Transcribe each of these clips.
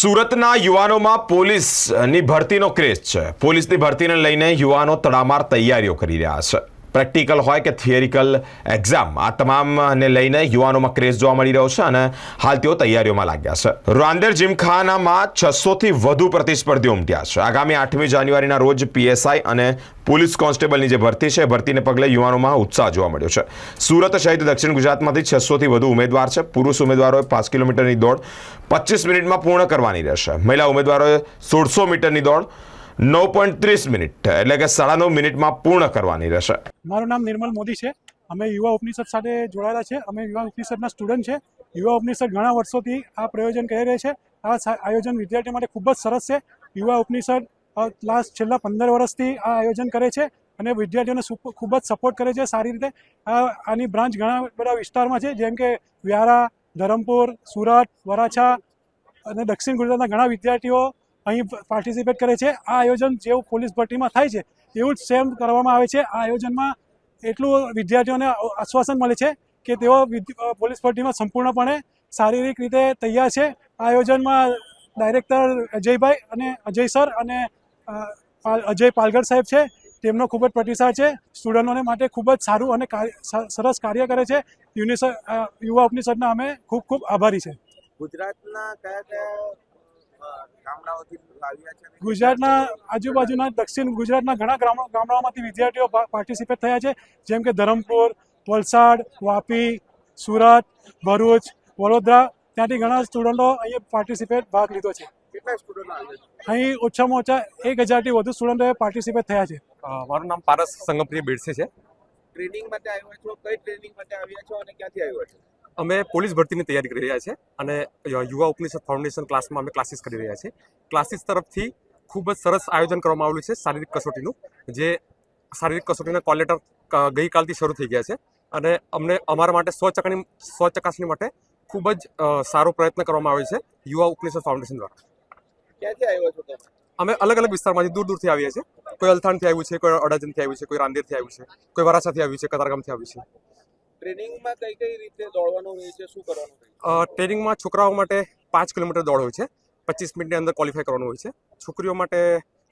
સુરતના યુવાનોમાં પોલીસની ભરતીનો ક્રેઝ છે। પોલીસની ભરતીને લઈને યુવાનો તડામાર તૈયારીઓ કરી રહ્યા છે। પ્રેક્ટિકલ હોય કે થિયરિકલ એક્ઝામ, આ તમામને લઈને યુવાનોમાં ક્રેઝ જોવા મળી રહ્યો છે અને હાલ તેઓ તૈયારીઓમાં લાગ્યા છે। રાંદેર જીમખાનામાં 600થી વધુ પ્રતિસ્પર્ધીઓ ઉમટ્યા છે। આગામી 8મી જાન્યુઆરીના રોજ પીએસઆઈ અને પોલીસ કોન્સ્ટેબલની જે ભરતી છે, ભરતીને પગલે યુવાનોમાં ઉત્સાહ જોવા મળ્યો છે। સુરત સહિત દક્ષિણ ગુજરાતમાંથી 600થી વધુ ઉમેદવાર છે। પુરુષ ઉમેદવારોએ 5 કિલોમીટરની દોડ 25 મિનિટમાં પૂર્ણ કરવાની રહેશે। મહિલા ઉમેદવારોએ 1600 મીટરની દોડ 9.30 મિનિટ એટલે કે 9.5 મિનિટમાં પૂર્ણ કરવાની રહેશે। મારું નામ નિર્મલ મોદી છે। અમે યુવા ઉપનિષદ સાથે જોડાયેલા છે। અમે યુવા ઉપનિષદના સ્ટુડન્ટ છે। યુવા ઉપનિષદ ઘણા વર્ષોથી આ પ્રયોજન કરી રહી છે। આ આયોજન વિદ્યાર્થીઓ માટે ખૂબ જ સરસ છે। યુવા ઉપનિષદ છેલ્લા 15 વર્ષથી આ આયોજન કરે છે અને વિદ્યાર્થીઓને ખૂબ જ સપોર્ટ કરે છે સારી રીતે। આની બ્રાન્ચ ઘણા બધા વિસ્તારમાં છે, જેમ કે વ્યારા, ધરમપુર, સુરત, વરાછા અને દક્ષિણ ગુજરાતના ઘણા વિદ્યાર્થીઓ અહીં પાર્ટિસિપેટ કરે છે। આ આયોજન જેવું પોલીસ ભરતીમાં થાય છે એવું જ સેમ કરવામાં આવે છે। આ આયોજનમાં એટલું વિદ્યાર્થીઓને આશ્વાસન મળે છે કે તેઓ પોલીસ ભરતીમાં સંપૂર્ણપણે શારીરિક રીતે તૈયાર છે। આ આયોજનમાં ડાયરેક્ટર અજયભાઈ અને અજય સર અને અજય પાલગર સાહેબ છે, તેમનો ખૂબ જ પ્રતિસાદ છે। સ્ટુડન્ટોને માટે ખૂબ જ સારું અને સરસ કાર્ય કરે છે। યુવા ઉપનિષદના અમે ખૂબ ખૂબ આભારી છે। ગુજરાતના કયા ગામડાઓથી લાવ્યા છે? ગુજરાતના આજુબાજુના દક્ષિણ ગુજરાતના ઘણા ગામડાઓમાંથી વિદ્યાર્થીઓ પાર્ટિસિપેટ થયા છે, જેમ કે ધરમપુર, વલસાડ, વાપી, સુરત, ભરૂચ, વડોદરા, ત્યાંથી ઘણા સ્ટુડન્ટો અહીંયા ભાગ લીધો છે। કેટલા સ્ટુડન્ટો આવ્યા છે? અહીં ઓછામાં ઓછા 1000થી વધુ સ્ટુડન્ટોએ પાર્ટિસિપેટ થયા છે। મારું નામ પારસ સંગમપ્રિય બેડસે છે। ટ્રેનિંગ માટે આવ્યા છો? કઈ ટ્રેનિંગ માટે આવ્યા છો અને ક્યાંથી આવ્યા છો? અમે પોલીસ ભરતીની તૈયારી કરી રહ્યા છીએ અને યુવા ઉપનિષદ ફાઉન્ડેશન ક્લાસમાં અમે ક્લાસીસ કરી રહ્યા છીએ। ક્લાસીસ તરફથી ખૂબ જ સરસ આયોજન કરવામાં આવેલું છે શારીરિક કસોટીનું, જે શારીરિક કસોટીના કોલ લેટર ગઈકાલથી શરૂ થઈ ગયા છે અને અમને અમારા માટે 100 ચકાસણી માટે ખૂબ જ સારો પ્રયત્ન કરવામાં આવે છે યુવા ઉપનિષદ ફાઉન્ડેશન દ્વારા। ક્યાંથી આવ્યા છો તમે? અમે અલગ અલગ વિસ્તારમાંથી દૂર દૂરથી આવીએ છીએ। કોઈ અલથાણથી આવ્યું છે, કોઈ અડાજણથી આવ્યું છે, કોઈ રાંદેરથી આવ્યું છે, કોઈ વરાછાથી આવ્યું છે, કતારગામથી આવ્યું છે। ટ્રેનિંગમાં કઈ રીતે દોડવાનું હોય છે, શું કરવાનું હોય છે? ટ્રેનિંગમાં છોકરાઓ માટે 5 કિલોમીટર દોડ હોય છે, 25 મિનિટની અંદર ક્વોલિફાય કરવાનું હોય છે। છોકરીઓ માટે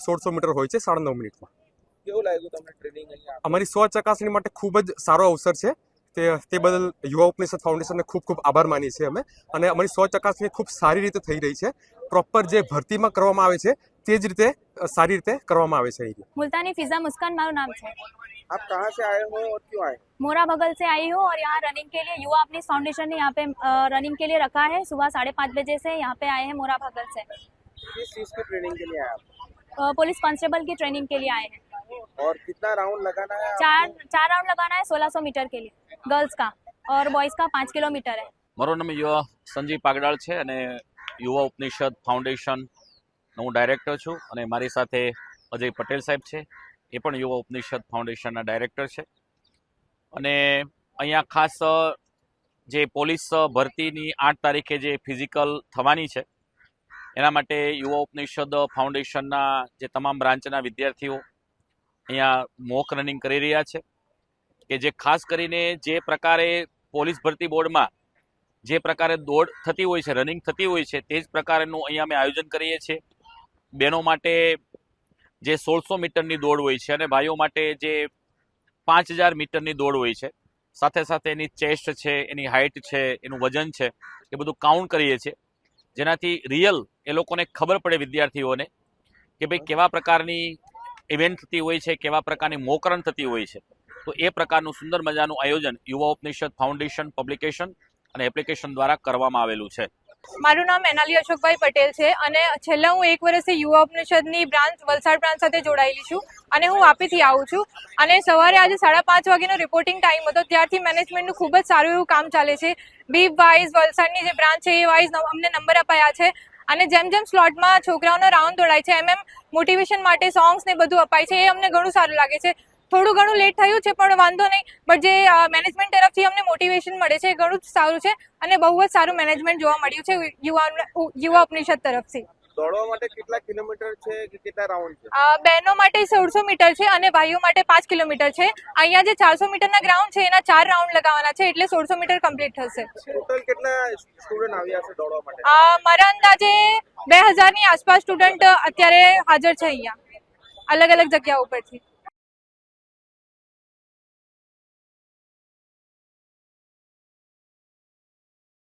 1600 મીટર હોય છે 9.5 મિનિટમાં। કેવું લાગ્યું તમને ટ્રેનિંગ અહીંયા? અમારી 100 ચકાસણી માટે ખૂબ જ સારો અવસર છે। તે બદલ યુવા ઉપનિષદ ફાઉન્ડેશનને ખૂબ ખૂબ આભાર માનીએ છીએ અમે। અને અમારી 100 ચકાસણી ખૂબ સારી રીતે થઈ રહી છે। પ્રોપર જે ભરતીમાં કરવામાં આવે છે તે જ રીતે સારી રીતે કરવામાં આવે છે। मुल्तानी फिजा मुस्कान मारू नाम है। आप कहाँ से आए हो और क्यों आए? मोरा बगल से आई हूँ और यहाँ रनिंग के लिए युवा अपनी फाउंडेशन ने यहाँ पे रनिंग के लिए रखा है। सुबह 5:30 बजे से यहाँ पे आए हैं मोरा बगल से। किस चीज़ की ट्रेनिंग के लिए आए आप? पुलिस कांस्टेबल की ट्रेनिंग के लिए आए हैं। और कितना राउंड लगाना है? चार राउंड लगाना है 1600 मीटर के लिए गर्ल्स का, और बॉयज़ का 5 किलोमीटर है। મારું નામ યુવા સંજીવ પાગડાળ છે અને યુવા ઉપનિષદ ફાઉન્ડેશનનો હું ડાયરેક્ટર છું અને મારી સાથે અજય પટેલ સાહેબ છે, એ પણ યુવા ઉપનિષદ ફાઉન્ડેશનના ડાયરેક્ટર છે। અને અહીંયા ખાસ જે પોલીસ ભરતીની 8 તારીખે જે ફિઝિકલ થવાની છે એના માટે યુવા ઉપનિષદ ફાઉન્ડેશનના જે તમામ બ્રાન્ચના વિદ્યાર્થીઓ અહીંયા મોક રનિંગ કરી રહ્યા છે કે જે ખાસ કરીને જે પ્રકારે પોલીસ ભરતી બોર્ડમાં જે પ્રકારે દોડ થતી હોય છે, રનિંગ થતી હોય છે, તે જ પ્રકારનું અહીંયા અમે આયોજન કરીએ છીએ। બહેનો માટે જે 1600 મીટરની દોડ હોય છે અને ભાઈઓ માટે જે 5000 મીટરની દોડ હોય છે, સાથે સાથે એની ચેસ્ટ છે, એની હાઇટ છે, એનું વજન છે, એ બધું કાઉન્ટ કરીએ છીએ, જેનાથી રિયલ એ લોકોને ખબર પડે વિદ્યાર્થીઓને કે ભાઈ કેવા પ્રકારની ઇવેન્ટ થતી હોય છે, કેવા પ્રકારની મોક રન થતી હોય છે। તો એ પ્રકારનું સુંદર મજાનું આયોજન યુવા ઉપનિષદ ફાઉન્ડેશન પબ્લિકેશન અને એપ્લિકેશન દ્વારા કરવામાં આવેલું છે। મારું નામ એનાલી અશોકભાઈ પટેલ છે અને છેલ્લા હું 1 વર્ષથી યુવા ઉપનિષદની બ્રાન્ચ વલસાડ બ્રાન્ચ સાથે જોડાયેલી છું અને હું વાપીથી આવું છું। અને સવારે આજે 5:30 વાગ્યાનો રિપોર્ટિંગ ટાઈમ હતો, ત્યારથી મેનેજમેન્ટનું ખૂબ જ સારું એવું કામ ચાલે છે। બીપ વાઇઝ વલસાડની જે બ્રાન્ચ છે એ વાઇઝ અમને નંબર અપાયા છે અને જેમ જેમ સ્લોટમાં છોકરાઓનો રાઉન્ડ દોડાય છે એમ મોટિવેશન માટે સોંગ્સ ને બધું અપાય છે। એ અમને ઘણું સારું લાગે છે। થોડું ઘણું લેટ થયું છે પણ વાંધો નહીં, બટ જે મેનેજમેન્ટ તરફથી અમને મોટિવેશન મળે છે એ ઘણું જ સારું છે અને બહુ જ સારું મેનેજમેન્ટ જોવા મળ્યું છે યુવા ઉપનિષદ તરફથી। દોડવા માટે કેટલા કિલોમીટર છે કે કેટલા રાઉન્ડ છે? બહેનો માટે 1600 મીટર છે અને ભાઈઓ માટે 5 કિલોમીટર છે. અહીંયા જે 400 મીટરના ગ્રાઉન્ડ છે એના 4 રાઉન્ડ લગાવવાના છે એટલે 1600 મીટર કમ્પ્લીટ થશે. ટોટલ કેટલા સ્ટુડન્ટ આવ્યા છે દોડવા માટે? મારા અંદાજે 2000 ની આસપાસ સ્ટુડન્ટ અત્યારે હાજર છે અહીંયા અલગ અલગ જગ્યાઓ પરથી.